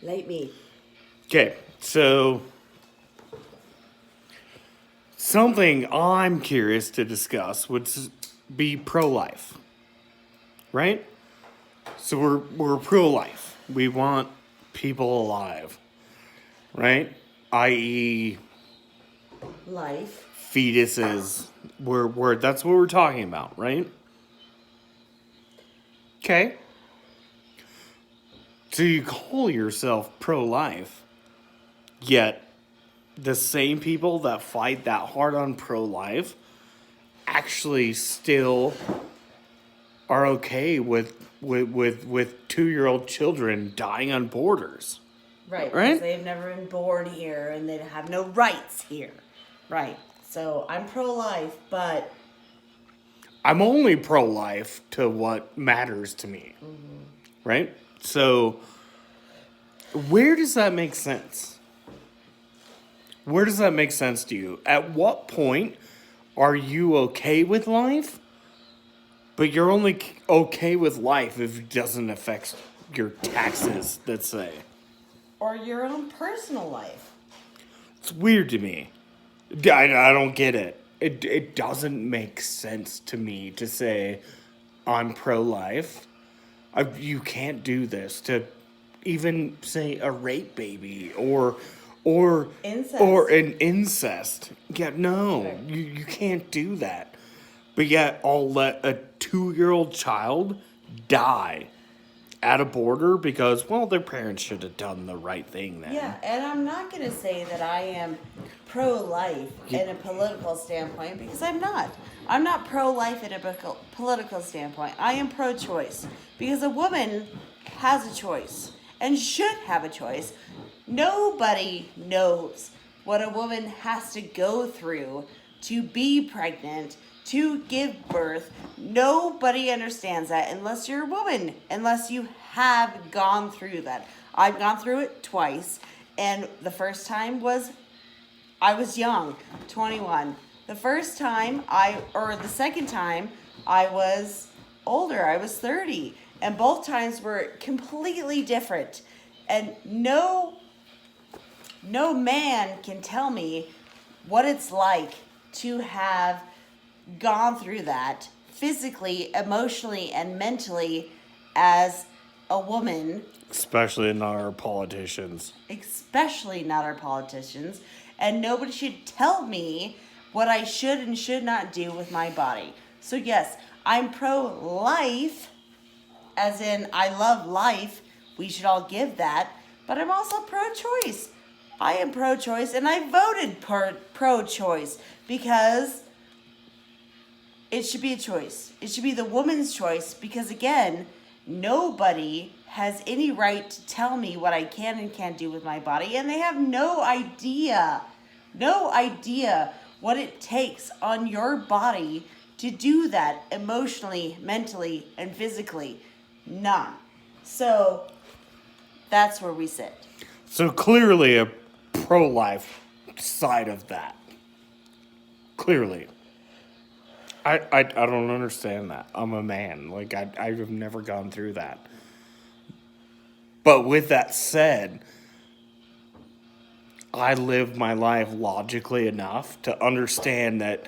Light me. Okay, so something I'm curious to discuss would be pro-life, right? So we're pro-life. We want people alive, right? I.e., Life. fetuses. We're that's what we're talking about, right? Okay. So you call yourself pro-life, yet the same people that fight that hard on pro-life actually still are okay with 2-year-old children dying on borders. Right, because Right? they've never been born here and they have no rights here. Right. So I'm pro-life, but I'm only pro-life to what matters to me. Right? So where does that make sense? Where does that make sense to you? At what point are you okay with life? But you're only okay with life if it doesn't affect your taxes, let's say. or your own personal life. It's weird to me. I don't get it. It doesn't make sense to me to say I'm pro-life. You can't do this to even say a rape baby or Incest. or an incest. Yeah, no, Right. you can't do that. But yet I'll let a 2-year-old child die at a border because, well, their parents should have done the right thing then. Yeah, and I'm not going to say that I am pro-life Yeah. in a political standpoint because I'm not. I'm not pro-life in a political standpoint. I am pro-choice because a woman has a choice and should have a choice. Nobody knows what a woman has to go through to be pregnant, to give birth. Nobody understands that unless you're a woman, unless you have gone through that. I've gone through it twice, and the first time was I was young, 21. The second time I was older, I was 30. And both times were completely different. And no man can tell me what it's like to have gone through that physically, emotionally, and mentally as a woman, Especially not our politicians. especially not our politicians. And nobody should tell me what I should and should not do with my body. So, yes, I'm pro life, as in I love life. We should all give that. But I'm also pro choice. I am pro choice and I voted pro choice because it should be a choice. It should be the woman's choice because, again, nobody has any right to tell me what I can and can't do with my body, and they have no idea what it takes on your body to do that emotionally, mentally, and physically. None. So that's where we sit. So clearly a pro-life side of that. Clearly. I don't understand that. I'm a man. Like, I've never gone through that. But with that said, I live my life logically enough to understand that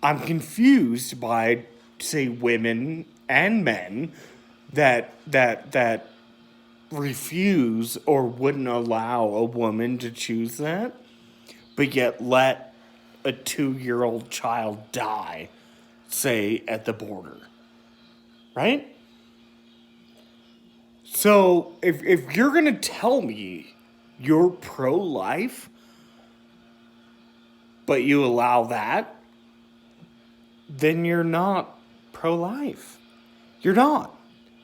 I'm confused by, say, women and men that refuse or wouldn't allow a woman to choose that, but yet let a 2-year-old child die, say, at the border. Right? So if you're going to tell me you're pro-life, but you allow that, then you're not pro-life. You're not.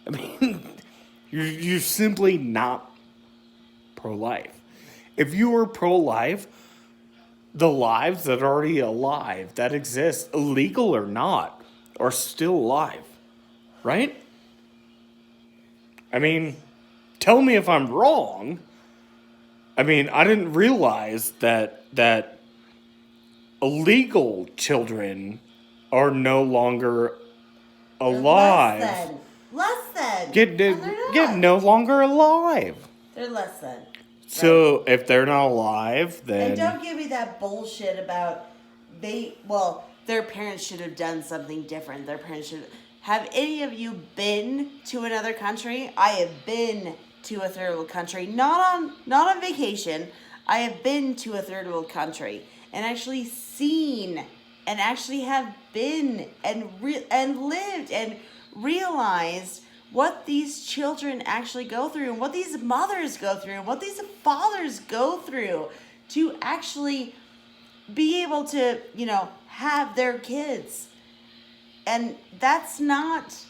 I mean, you're simply not pro-life. If you were pro-life, the lives that are already alive, that exist, illegal or not, are still alive. Right? I mean, tell me if I'm wrong. I mean, I didn't realize that illegal children are no longer alive. Less than. Get And they're get not. no longer alive. They're less than. So if they're not alive, then And don't give me that bullshit about their parents should have done something different. Their parents should have any of you been to another country? I have been to a third world country, not on vacation. I have been to a third world country and actually seen and actually have been and lived and realized what these children actually go through and what these mothers go through and what these fathers go through to actually be able to, have their kids. And that's not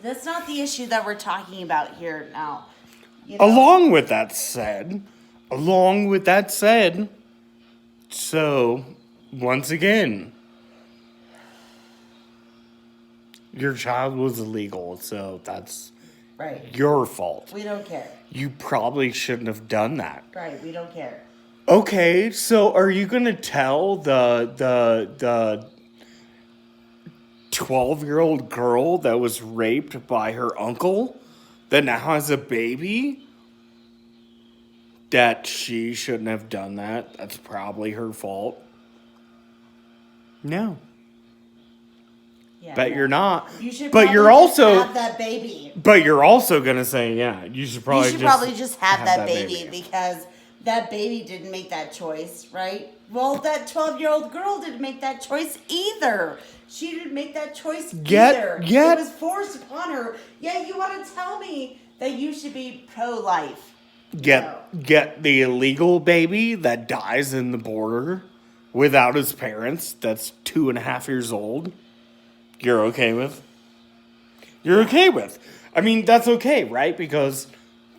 the issue that we're talking about here now. Along with that said, so once again, your child was illegal, so that's right. Your fault. We don't care. You probably shouldn't have done that. Right, we don't care. Okay, so are you gonna tell the 12-year-old girl that was raped by her uncle that now has a baby that she shouldn't have done that? That's probably her fault. No. Yeah, Bet you're not. You should but probably you're just also have that baby. But you're also gonna say, yeah, you should probably just have that baby because that baby didn't make that choice, right? Well, that 12-year-old girl didn't make that choice either. She didn't make that choice either. It was forced upon her. Yet you want to tell me that you should be pro-life. Get the illegal baby that dies in the border without his parents that's 2.5 years old. You're okay with? I mean, that's okay, right? Because,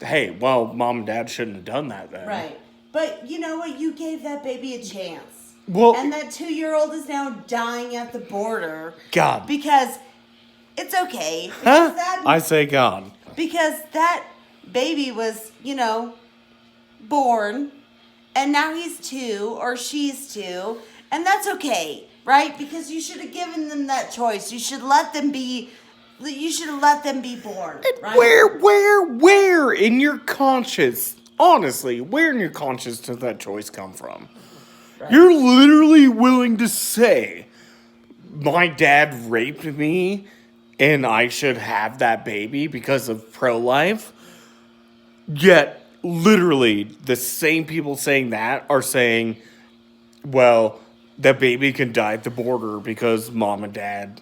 hey, well, mom and dad shouldn't have done that then. Right. But you know what? You gave that baby a chance. Well, and that 2-year-old is now dying at the border. God. Because it's okay. Huh? I say God. Because that baby was, born, and now he's 2 or she's 2, and that's okay, right? Because you should have given them that choice. You should let them be born. Right? Where in your conscience, honestly, where in your conscience does that choice come from? Right. You're literally willing to say, my dad raped me and I should have that baby because of pro-life? Yet, literally, the same people saying that are saying, well, the baby can die at the border because mom and dad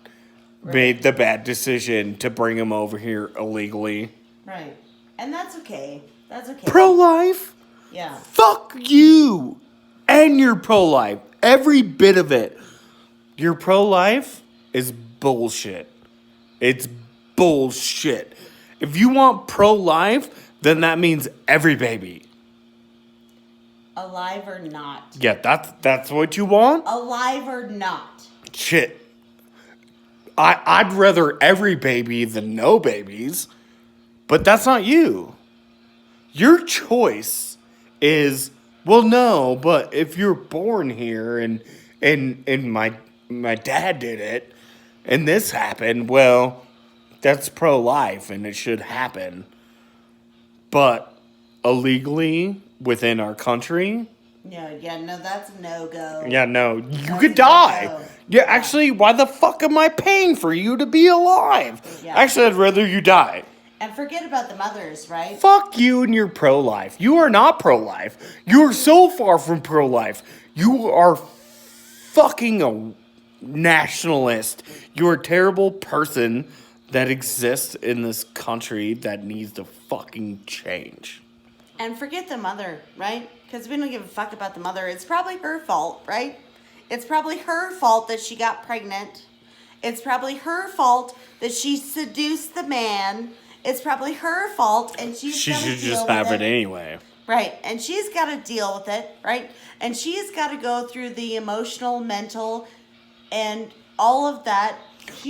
made the bad decision to bring him over here illegally. Right. And that's okay. That's okay. Pro-life? Yeah. Fuck you! And you're pro-life. Every bit of it. Your pro-life is bullshit. It's bullshit. If you want pro-life, then that means every baby. Alive or not. Yeah, that's what you want? Alive or not. Shit. I'd rather every baby than no babies, but that's not you. Your choice is, well, no, but if you're born here and my dad did it and this happened, well, that's pro-life and it should happen. But illegally within our country, no, that's a no-go. Yeah, no, you could die. No-go. Yeah, actually, why the fuck am I paying for you to be alive? Yeah. Actually, I'd rather you die. And forget about the mothers, right? Fuck you and your pro-life. You are not pro-life. You are so far from pro-life. You are fucking a nationalist. You're a terrible person that exists in this country that needs to fucking change. And forget the mother, right? Because we don't give a fuck about the mother. It's probably her fault, right? It's probably her fault that she got pregnant. It's probably her fault that she seduced the man. It's probably her fault, and she should just have it anyway. Right, and she's got to deal with it, right? And she's got to go through the emotional, mental, and all of that.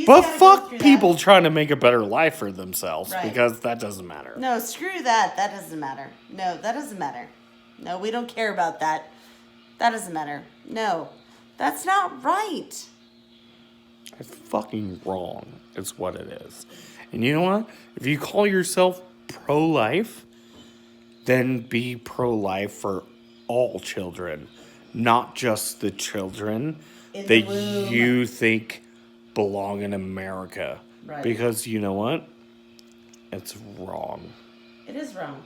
But fuck people trying to make a better life for themselves, right? Because that doesn't matter. No, screw that. That doesn't matter. No, that doesn't matter. No, we don't care about that. That doesn't matter. No, that's not right. It's fucking wrong. It's what it is. And you know what? If you call yourself pro-life, then be pro-life for all children, not just the children In that the womb. you think belong in America. Right. Because you know what? It's wrong. It is wrong.